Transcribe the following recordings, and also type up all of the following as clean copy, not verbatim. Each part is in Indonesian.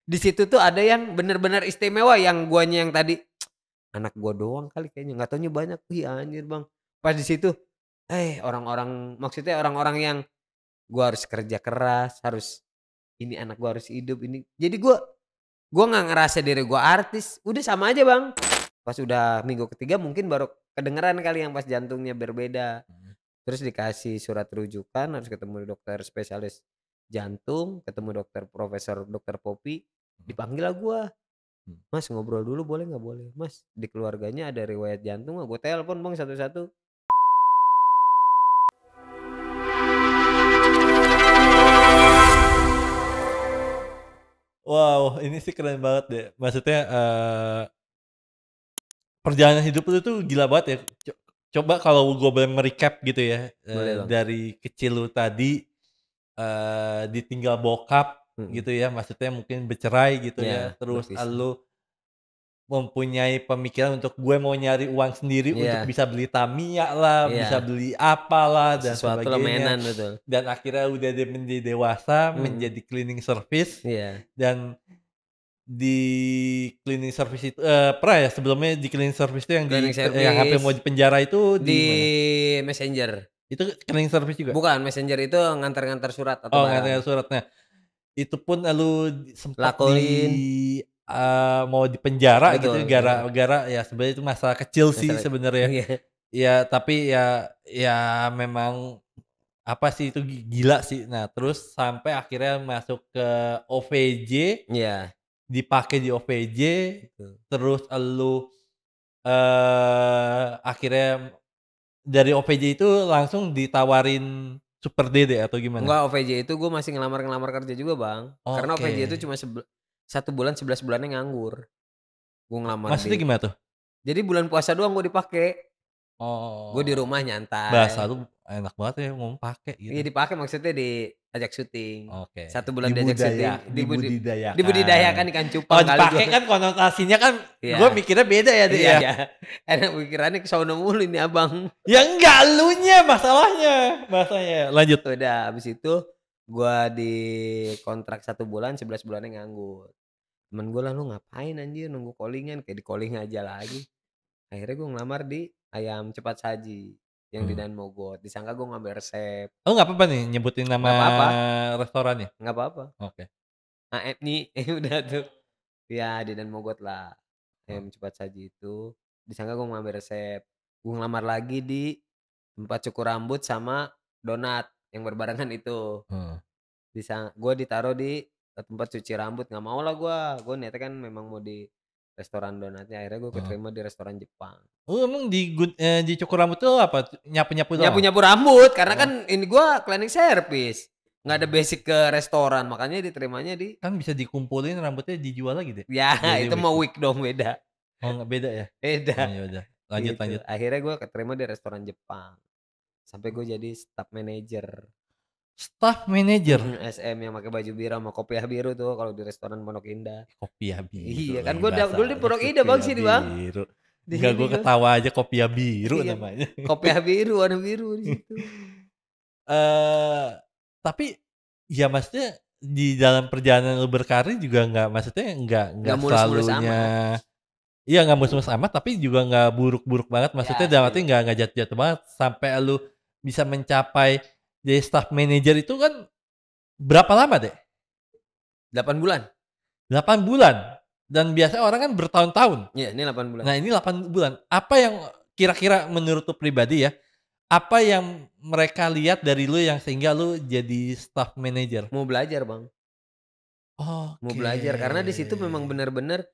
Di situ tuh ada yang bener-bener istimewa yang guanya yang tadi, anak gua doang kali kayaknya nggak taunya banyak, wih anjir Bang. Pas di situ, orang-orang maksudnya orang-orang yang gua harus kerja keras, harus ini anak gua harus hidup ini. Jadi gua nggak ngerasa diri gua artis, udah sama aja Bang. Pas udah minggu ketiga mungkin baru kedengeran kali yang pas jantungnya berbeda. Mhm. Terus dikasih surat rujukan harus ketemu dokter spesialis jantung, ketemu dokter Popi, Mhm. dipanggil lah gua. Mmm. "Mas ngobrol dulu boleh nggak?" "Boleh." "Mas di keluarganya ada riwayat jantung nggak?" Gua telepon Bang satu-satu. Wow, ini sih keren banget deh. Maksudnya, perjalanan hidup lu tuh gila banget ya. Coba kalau gua boleh me-recap gitu ya, Boleh Bang. dari kecil lu tadi, ditinggal bokap Mhm. gitu ya, maksudnya mungkin bercerai gitu ya, Iya terus, berpisah. lu mempunyai pemikiran untuk gue mau nyari uang sendiri untuk Iya bisa beli Tamiya lah, bisa iya. beli apalah dan Sesuatu lah sebagainya. mainan betul. Dan akhirnya udah menjadi dewasa, Mhm. menjadi cleaning service Iya. dan di cleaning service itu pernah ya sebelumnya di cleaning service itu yang Cleaning yang hampir mau service dipenjara itu di di mana? Messenger. Itu cleaning service juga? Bukan, Messenger itu ngantar-ngantar surat atau Oh, barang. nganterin suratnya. Itu pun lu sempet Lakuin mau dipenjara gitu betul, heeh. gara-gara ya sebenarnya itu masalah kecil sih Masalah sebenarnya. iya Ya tapi ya memang apa sih itu gila sih. Nah terus sampai akhirnya masuk ke OVJ, iya, dipakai di OVJ, betul. terus akhirnya dari OVJ itu langsung ditawarin Super Dede atau gimana? Enggak, OVJ itu gue masih ngelamar-ngelamar kerja juga, Bang. Karena Oke. OVJ itu cuma 1 bulan, 11 bulannya nganggur. Gue ngelamar Maksudnya di gimana tuh? jadi bulan puasa doang gue dipake. Gue di Oh, rumah bahasa nyantai. lu enak banget ya ngomong pake Iya gitu. dipakai maksudnya diajak syuting. Oke, 1 bulan diajak syuting, dibudidayakan dibudidayakan. ikan Kalau cupang kali dipakai gue. kan konotasinya kan gue Iya, mikirnya beda ya, Dek, iya ya. iya. Enak pikirannya ke sono mulu ini Abang. Ya enggak, elunya masalahnya. Lanjut. Udah habis itu gua dikontrak 1 bulan, 11 bulannya nganggur. Temen gua lah, "Lu ngapain anjir nunggu calling-an?" Kayak di-calling aja lagi. Akhirnya gua ngelamar di ayam cepat saji yang di Mmm. Dan Mogot. Disangka gua ngambil resep. Oh, nggak apa-apa nih nyebutin nama Nggak apa-apa restorannya? nggak apa-apa. Oke. AMNI udah tuh. Iya di Dan Mogot lah. Heeh. Ayam cepat saji itu. Disangka gua ngambil resep. Gua ngelamar lagi di tempat cukur rambut sama donat yang berbarengan itu. Heeh. Gua ditaruh di, tempat cuci rambut, nggak mau lah gua niatnya kan memang mau di restoran donatnya, akhirnya gua Heeh. keterima di restoran Jepang. Oh, emang di cukur rambut tuh apa? Nyapu-nyapu doang? Nyapu-nyapu rambut karena kan Oh, ini gua cleaning service, nggak ada oh. basic ke restoran, makanya diterimanya di Kan bisa dikumpulin rambutnya dijual lagi, Dek, ya jadi itu wig mau ya? wig dong beda, Oh, nggak beda ya? Oh, beda ya udah. Lanjut gitu. lanjut. Akhirnya gua keterima di restoran Jepang, sampai gua jadi staff manager, Staff manager? SM yang pakai baju biru sama kopiah biru tuh kalau di restoran Pondok Indah. Kopiah biru Iya kan lagi gua dulu di bahasanya, Pondok Indah Bang, kopiah sini Bang, biru. di Enggak, sini gue gua. ketawa aja kopiah biru Iya, namanya. kopiah biru, warna biru di situ. Eee, tapi ya maksudnya di dalam perjalanan lu berkarir juga nggak maksudnya nggak Nggak mulus-mulus selalunya amat. iya nggak mus-mus amat, tapi juga nggak buruk-buruk banget, maksudnya Ya dalam arti setuju. nggak jatuh-jatuh banget, sampai lu bisa mencapai jadi staff manager itu kan berapa lama, Dek? 8 bulan. 8 bulan? Dan biasanya orang kan bertahun-tahun. Iya, ini 8 bulan. Nah ini 8 bulan, apa yang kira-kira menurut lu pribadi ya, apa yang mereka lihat dari lu yang sehingga lu jadi staff manager? Mau belajar, Bang, mau Oke. belajar karena di situ memang bener-bener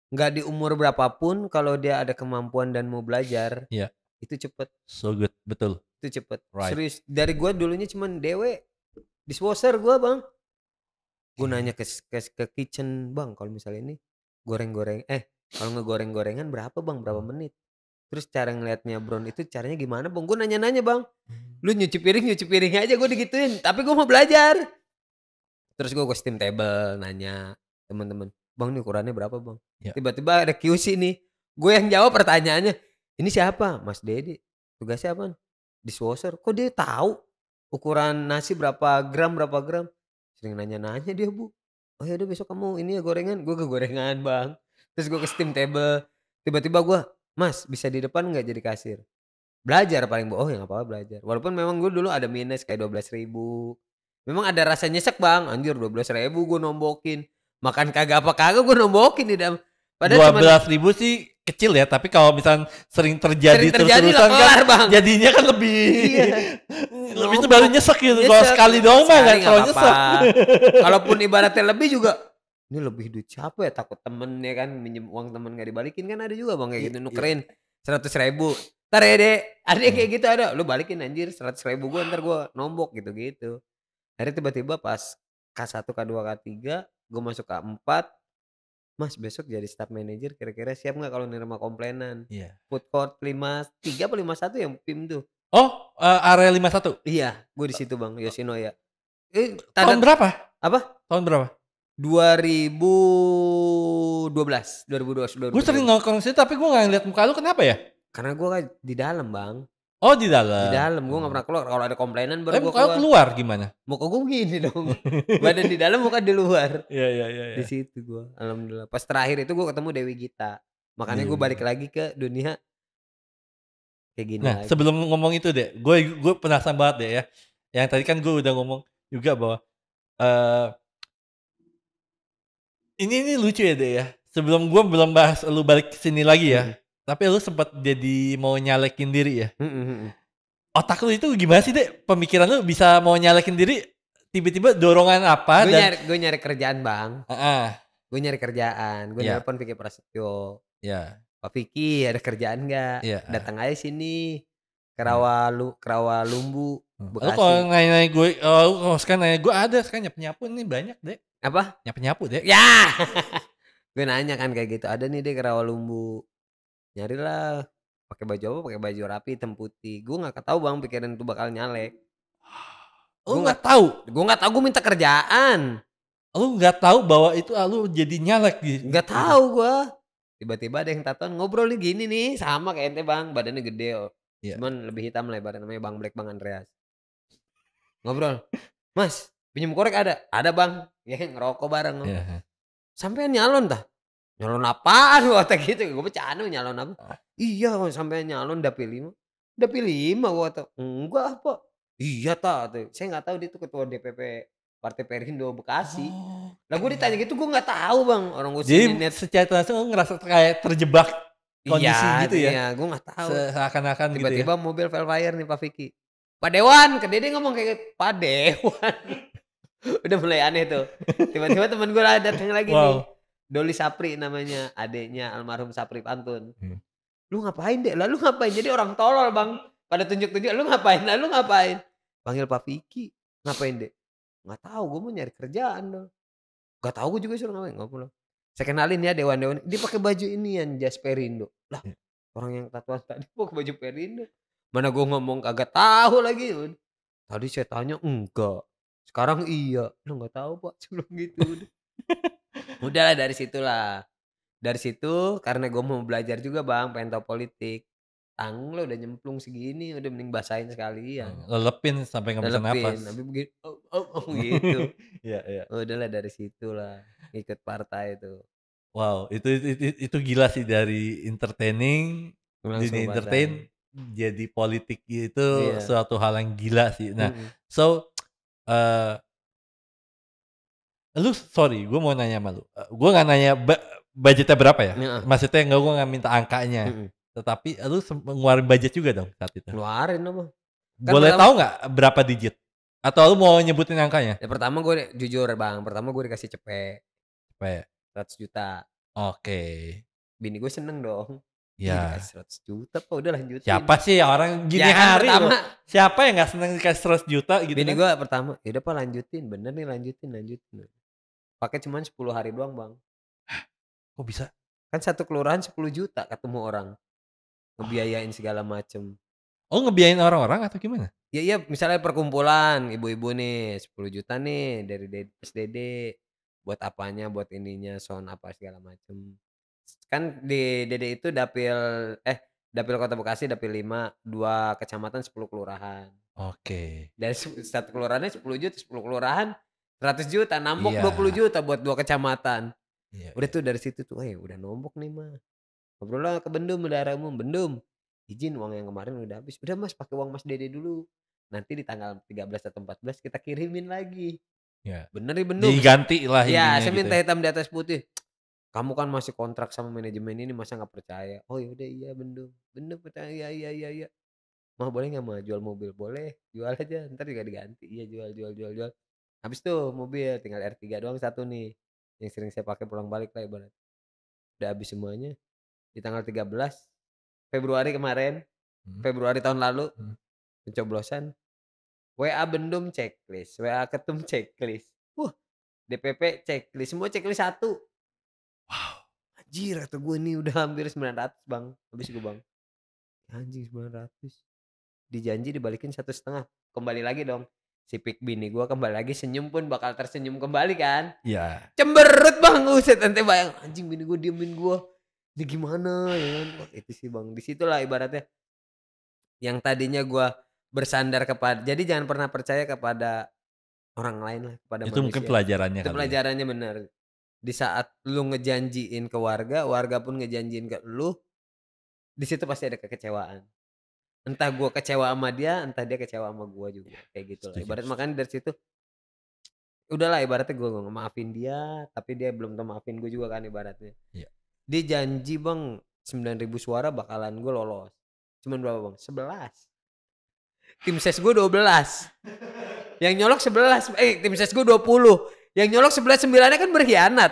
nggak di umur berapa pun kalau dia ada kemampuan dan mau belajar, Iya, itu cepet so good, betul, itu cepet. right. Serius, dari gua dulunya cuman dewe, dishwasher gua, Bang. Gua nanya Oke. ke kitchen, "Bang, kalau misalnya ini kalau ngegoreng-gorengan berapa, Bang, berapa Mmm. menit?" Terus cara ngelihatnya brown itu caranya gimana, Bang? Gua nanya-nanya, Bang. Mmm. Lu nyuci piring aja gua digituin, tapi gua mau belajar. Terus gua ke steam table nanya temen-temen, "Bang, ini ukurannya berapa, Bang?" Ya, Tiba-tiba ada QC nih, gue yang jawab pertanyaannya, "Ini siapa?" "Mas Dedi." "Tugasnya apaan?" "Dishwasher." "Kok dia tahu ukuran nasi berapa gram berapa gram?" Sering nanya-nanya dia, Bu. "Oh "Oh ya udah besok kamu ini ya gorengan." Gue ke gorengan, Bang. Terus gue ke steam table, tiba-tiba gue, "Mas bisa di depan nggak jadi kasir?" Belajar paling, oh ya nggak apa-apa belajar. Walaupun memang gue dulu ada minus kayak 12.000. Memang ada rasa nyesek, Bang, anjir 12.000 gue nombokin, makan kagak apa kagak gue nombokin di dalam padahal dua cuman belas ribu sih kecil ya, tapi kalau misalnya sering terjadi sering terjadi lah terus-terusan kan kelar, Bang. jadinya kan lebih Iya, lebih itu baru nombok, nyesek gitu. Kalau nyesek, sekali doang mah sekali nggak nggak terlalu apa-apa. nyesek. Kalaupun ibaratnya lebih juga, ini lebih duit siapa ya, takut temen ya kan, minjem uang temen nggak dibalikin kan ada juga, Bang, kayak gitu Iya. nukerin 100.000, "Entar ya, Dek," ada yang Heeh. kayak gitu ada, "Lu balikin anjir 100.000 gue entar gue nombok," gitu-gitu. Akhirnya tiba-tiba pas K1, K2, K3, gue masuk K4, "Mas besok jadi staff manager kira-kira siap nggak kalau nerima komplainan?" Iya. Food court 53 apa 51 yang PIM tuh? Oh, area 51. Iya, gue di situ, Bang, Yoshinoya. Tahun Tanda berapa? apa? Tahun berapa? 2012, 2012, Gue sering 2013. nongkrong situ tapi gue nggak ngeliat muka lu, kenapa ya? Karena gue kan di dalam, Bang, Oh, di di dalam. dalam gue nggak Oh. pernah keluar, kalau ada komplainan baru Tapi gue muka lu keluar. keluar gimana? Muka gue begini dong, badan di dalam, muka di luar. Iya, iya, iya, Di iya. situ gua, alhamdulillah. Pas terakhir itu gua ketemu Dewi Gita. Makanya gua balik Iya. lagi ke dunia kayak gini Nah, lagi. sebelum ngomong itu deh, gue penasaran banget deh ya. Yang tadi kan gue udah ngomong juga bahwa eee, ini lucu ya deh ya. Sebelum gue belum bahas lu balik ke sini lagi ya. Mhm, Tapi lu sempat jadi mau nyalekin diri ya. mhm, mhm. Otak lu itu gimana sih deh? Pemikiran lu bisa mau nyalekin diri tiba-tiba dorongan apa dan Gue nyari kerjaan, Bang. heeh, Gue nyari kerjaan, gue iya, nelpon Vicky Prasetyo, iya, "Pak Vicky ada kerjaan nggak? iya. Datang aja sini ke Heeh. ke Rawalumbu, Lu kalau Bekasi." nanya-nanya gue, lu kalau sekarang nanya gue ada sekarang nyapu-nyapu nih banyak deh, Apa? nyapu-nyapu deh. Ya! Gue nanya kan kayak gitu, "Ada nih deh ke Rawalumbu." Nyarilah, pakai baju apa, pakai baju rapi hitam putih. Gue nggak tahu, Bang, pikiran itu bakal nyalek. Lu nggak tahu? Gue nggak tahu, gue minta kerjaan. Lu nggak tahu bahwa itu, lu jadi nyalek Nggak gitu? tahu gua. Tiba-tiba ada yang tatoan, ngobrol nih gini nih, sama kayak ente, Bang, badannya gede, oh. Iya, Cuman lebih hitam lah ibaratnya, namanya Bang Black, Bang Andreas. Ngobrol, "Mas, pinjem korek ada?" "Ada, Bang." Ya ngerokok bareng. iya. "Sampean nyalon tah?" "Nyalon apaan?" Gua kata gitu, gue bercanda, "Nyalon apa?" "Iya, kalau sampean nyalon dapil 5." "Dapil 5?" Gua kata. "Enggak, Pak." "Iya, tah," katanya. Saya nggak tahu dia itu ketua DPP Partai Perindo Bekasi. Lah gue Oke. ditanya gitu gue nggak tahu, Bang, orang gue sini Jadi net. secara tak langsung lu ngerasa kayak terjebak Iya, kondisi gitu ya? iya, gue nggak tahu. Seakan-akan gitu ya? Tiba-tiba mobil Velfire nih Pak Vicky, "Pak Dewan," ke dia dia ngomong kayak gitu, "Pak Dewan." Udah mulai aneh tuh. Tiba-tiba temen gue lah datang lagi nih, Wow. Doli Sapri namanya, adeknya almarhum Sapri Pantun. Mmm. "Lu ngapain, Dek?" "Lah lu ngapain?" Jadi orang tolol, Bang, pada tunjuk-tunjuk, "Lu ngapain? Lah lu ngapain?" "Panggil Pak Vicky." "Ngapain, Dek?" "Nggak tahu, gue mau nyari kerjaan dong." "Nggak tahu gue juga suruh ngapain." "Nggak pulang." Saya kenalin ya dewan-dewan, dia pakai baju inian, jas Perindo. Lah, Iya. orang yang tatoan tadi pakai baju Perindo. Mana gua ngomong kagak tahu lagi. Tadi saya tanya enggak, sekarang iya. Lah nggak tahu, Pak, saya gitu udah. Udahlah dari situlah. Dari situ karena gua mau belajar juga, Bang, pengen tahu politik. Tanggung lah udah nyemplung segini, udah mending basahin sekalian. Lelepin sampai nggak bisa Lelepin, napas. tapi begini, gitu. Iya, iya. Udahlah dari situlah, ikut partai itu, Wow, itu gila sih dari entertaining, langsung dunia pasang. entertain, jadi politik itu Iya, suatu hal yang gila sih. Nah, mhm, so, eee, lu sorry gue mau nanya sama lu, gue nggak nanya budgetnya berapa ya, heeh, maksudnya nggak gue nggak minta angkanya, mhm. tetapi lu ngeluarin budget juga dong saat itu? Ngeluarin apa, kan Boleh pertama tahu nggak berapa digit? Atau lu mau nyebutin angkanya? ya pertama gue jujur, Bang, pertama gue dikasih cepet Supaya 100 juta. oke, Bini gue seneng dong, "Ih, dikasih ya. 100 juta, Pak, udah lanjutin." Siapa sih orang gini Ya kan hari loh, pertama siapa yang nggak seneng dikasih 100 juta gitu bini kan? gue pertama, "Ya udah, Pak, lanjutin." Bener nih, lanjutin, lanjutin. Pakai cuman 10 hari doang, Bang. Kok bisa? Kan satu kelurahan 10 juta ketemu orang, Oh. ngebiayain segala macem. Oh, ngebiayain orang-orang atau gimana? Ya iya, misalnya perkumpulan ibu-ibu nih, 10 juta nih dari SDD, buat apanya, buat ininya, sound apa segala macem. Kan di DD itu dapil Kota Bekasi dapil 5, 2 kecamatan, 10 kelurahan. Oke. Dari 1 kelurahannya 10 juta, 10 kelurahan 100 juta, nambok Iya. 20 juta buat 2 kecamatan. Iya, Udah iya. tuh dari situ tuh, udah nombok nih mah. Ngobrol lah ke Bendum, bendahara umum, "Bendum, izin uang yang kemarin udah habis." "Udah Mas, pakai uang Mas Dede dulu. Nanti di tanggal 13 atau 14 kita kirimin lagi." Iya. "Bener ya Bendum?" Diganti lah "Iya, intinya saya gitu minta ya. hitam di atas putih." "Kamu kan masih kontrak sama manajemen ini, masa nggak percaya?" "Oh ya udah, iya Bendum." "Bendum percaya, iya iya iya iya." "Mah boleh nggak Mah jual mobil?" "Boleh, jual aja, ntar juga diganti." "Iya jual jual jual jual." Habis tuh mobil tinggal R3 doang satu nih, yang sering saya pakai pulang balik lah ibarat. Udah habis semuanya, di tanggal 13 Februari kemarin, Mhm, Februari tahun lalu, mhm. pencoblosan, WA Bendum checklist, WA Ketum checklist, DPP checklist, semua checklist satu. Wow. Anjir kata gue nih udah hampir 900 Bang, habis gue Bang, anjing 900, dijanji dibalikin 1,5, kembali lagi dong, si pik bini gua kembali lagi senyum pun bakal tersenyum kembali kan, Iya. cemberut Bang, buset ente bayang, anjing bini gua diemin gua, ini gimana ya kan, wah itu sih Bang, di situlah ibaratnya yang tadinya gua bersandar jadi jangan pernah percaya kepada orang lain lah, kepada Itu mungkin manusia. pelajarannya Itu kali ya? pelajarannya bener. Di saat lu ngejanjiin ke warga, warga pun ngejanjiin ke lu, di situ pasti ada kekecewaan. Entah gua kecewa sama dia, entah dia kecewa sama gua juga, kayak gitulah. Setuju, Ibarat setuju. makanya dari situ, udahlah ibaratnya gua maafin dia, tapi dia belum tentu maafin gua juga kan ibaratnya. Iya. Dia janji Bang, 9.000 suara bakalan gua lolos. Cuman berapa Bang? 11. Tim ses gua 12. Yang nyolok 11, tim ses gua 20. Yang nyolok 11, 9-nya kan berkhianat.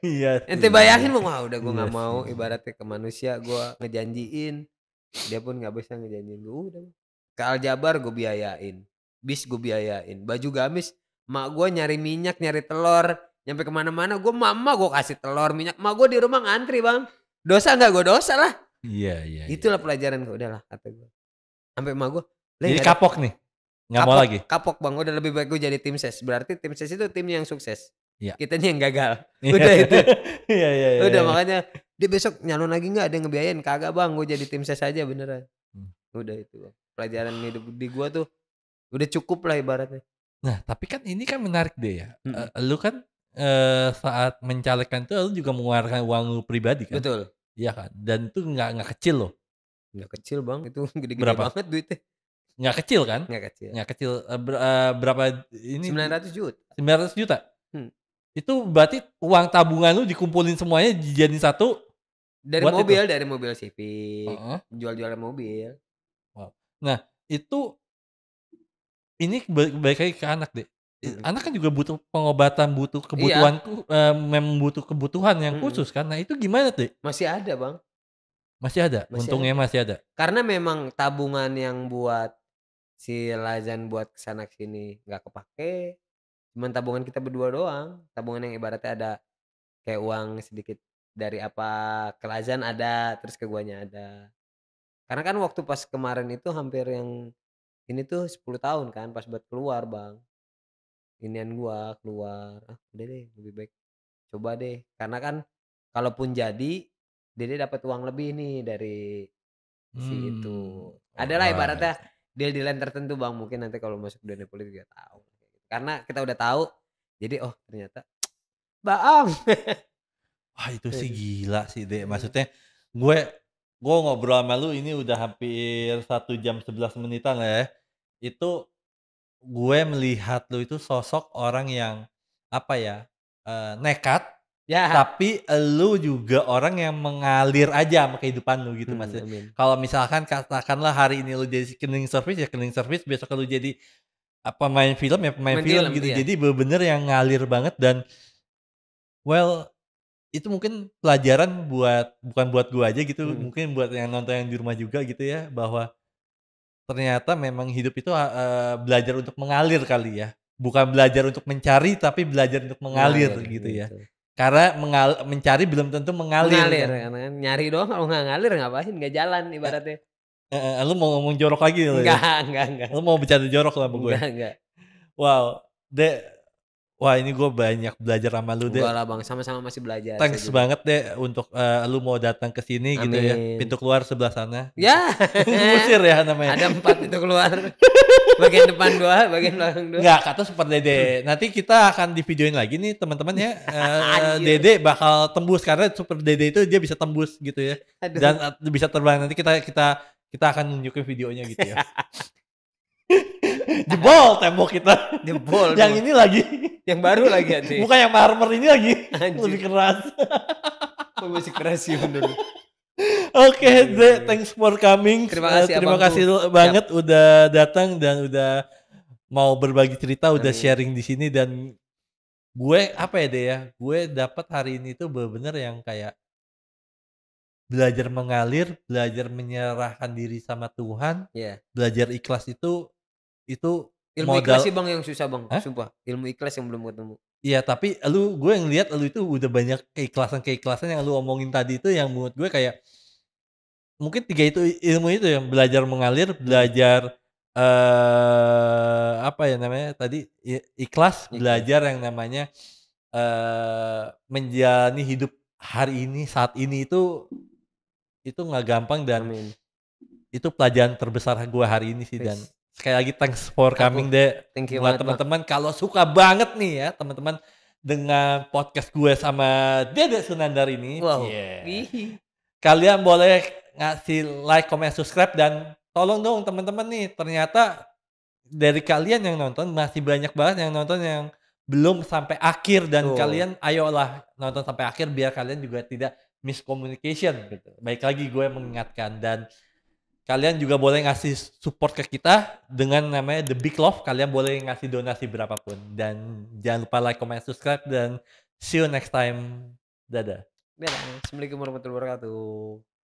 Iya Ente sih. bayangin Bang, wah udah gua Iya nggak mau sih. ibaratnya ke manusia gua ngejanjiin, dia pun nggak bisa ngejanjiin gua, udah. Ke Aljabar gua biayain, bis gua biayain, baju gamis mak gua nyari minyak, nyari telur, nyampe ke mana-mana gua emak gua kasih telur, minyak, mak gua di rumah ngantri Bang. Dosa nggak? Gua dosa lah. Iya, iya, iya. Itulah pelajaran gua, udahlah kata gua. Sampai emak gua, "Le Jadi nggak ada." kapok nih? Nggak mau Kapok lagi? kapok Bang, udah lebih baik gua jadi tim ses, berarti tim ses itu timnya yang sukses, Iya. kitanya yang gagal, Iya. udah itu. Iya, iya, iya, Udah iya. makanya, "Dia besok nyalon lagi nggak? Ada yang ngebiayain?" "Kagak Bang, gue jadi tim ses aja beneran." Mmm. Udah itu Bang, pelajaran hidup di gua tuh udah cukup lah ibaratnya. Nah, tapi kan ini kan menarik deh ya, Mhm, lu kan, saat mencalekkan itu lu juga mengeluarkan uang lu pribadi kan? betul. Iya kan? Dan itu nggak kecil loh. Nggak kecil Bang, itu gede-gede Berapa? banget duitnya. Nggak kecil kan? Nggak kecil, Nggak kecil, berapa ini 900 juta. 900 juta. Hmm, Itu berarti uang tabungan lu dikumpulin semuanya dijadiin satu buat itu? dari mobil Civic, Heeh. jual-jualan mobil. Wow. Nah, itu ini balik lagi ke anak deh. Mhm. Anak kan juga butuh pengobatan, butuh Iya, kebutuhan memang butuh kebutuhan yang mhm, khusus kan. Nah, itu gimana deh? masih ada Bang, Masih ada? masih Untungnya ada. masih ada? Karena memang tabungan yang buat si Lazan buat ke sana ke sini nggak kepake, cuman tabungan kita berdua doang, tabungan yang ibaratnya ada kayak uang sedikit dari apa ke Lazan ada, terus ke guanya ada. Karena kan waktu pas kemarin itu hampir yang ini tuh 10 tahun kan pas buat keluar Bang, inian gua keluar, ah udah deh lebih baik coba deh, karena kan kalaupun jadi, Dede dapat uang lebih nih dari si itu. Adalah Alright. ibaratnya deal-deal-an tertentu Bang, mungkin nanti kalau masuk dunia politik juga tahu. Karena kita udah tahu, jadi oh ternyata baong. Wah, itu sih Aduh, gila sih, Dek. heeh, Maksudnya gue gue ngobrol sama lu ini udah hampir 1 jam 11 menitan lah ya. Itu gue melihat lu itu sosok orang yang, apa ya, nekat, ya, tapi lu juga orang yang mengalir aja sama kehidupan lu gitu maksudnya. amin. Kalau misalkan katakanlah hari ini lu jadi cleaning service, ya cleaning service, besok lu jadi, pemain film, ya pemain Main film film, gitu. iya, Jadi bener-bener yang ngalir banget dan well, itu mungkin pelajaran bukan buat gua aja gitu, mhm, mungkin buat yang nonton yang di rumah juga gitu ya, bahwa ternyata memang hidup itu, belajar untuk mengalir kali ya. Bukan belajar untuk mencari, tapi belajar untuk mengalir mengalir gitu ya. gitu. Karena mencari belum tentu mengalir Mengalir kan. karena kan nyari doang kalau nggak ngalir ngapain, nggak jalan ibaratnya. Heeh, lu mau ngomong jorok lagi lu ya? Enggak Lu mau bercanda jorok lah sama gue? enggak. Wow, Dek, Wah, ini gue banyak belajar sama lu, Enggak Dek. lah Bang, sama-sama masih belajar, saya Thanks juga. banget, Dek, untuk, lu mau datang ke sini gitu ya, Amin. pintu keluar sebelah sana gitu. Ya, Ngusir ya namanya. ada 4 pintu keluar. Bagian depan 2, bagian belakang 2. Enggak, kata Super Dede. Nanti kita akan di-videoin lagi nih teman-teman ya, Anjir, Dede bakal tembus karena Super Dede itu dia bisa tembus gitu ya, aduh. dan, bisa terbang. Nanti kita akan nunjukin videonya gitu ya. Jebol tembok kita. Jebol Yang dong. ini lagi. Yang baru lagi hati. Bukan yang marmer ini lagi. Lebih Anjir, keras. kok masih keras sih bener. Oke, Iya, iya, Dek, iya. thanks for coming. Terima kasih Terima abangku. kasih Siap. banget udah datang dan udah mau berbagi cerita, udah Amin. sharing di sini dan gue apa ya, Dek, ya, gue dapat hari ini tuh bener-bener yang kayak belajar mengalir, belajar menyerahkan diri sama Tuhan, Iya. belajar ikhlas itu Ilmu ikhlas sih modal. Bang yang susah Bang, Hah? sumpah. Ilmu ikhlas yang belum ketemu. Iya, tapi gue ngelihat lu itu udah banyak keikhlasan-keikhlasan yang lu omongin tadi itu yang menurut gue kayak mungkin 3 itu ilmu itu yang belajar mengalir, Mhm. belajar, apa ya namanya tadi, ikhlas, Ikhlas. belajar yang namanya, menjalani hidup hari ini, saat ini itu nggak gampang dan Amin. itu pelajaran terbesar gue hari ini sih dan Wis, sekali lagi thanks for aku coming, Dek. thank you Buat banget Bang. teman-teman kalau suka banget nih ya teman-teman dengan podcast gue sama Dede Sunandar ini, Wow. yeah, Wih. kalian boleh ngasih like, comment, subscribe dan tolong dong teman-teman nih ternyata dari kalian yang nonton masih banyak banget yang nonton yang belum sampai akhir dan Betul. kalian ayolah nonton sampai akhir biar kalian juga tidak miscommunication gitu. Baik lagi gue mengingatkan dan kalian juga boleh ngasih support ke kita dengan namanya The Big Love. Kalian boleh ngasih donasi berapapun dan jangan lupa like, comment, subscribe dan see you next time. Dadah. Dadah. Assalamualaikum warahmatullahi wabarakatuh.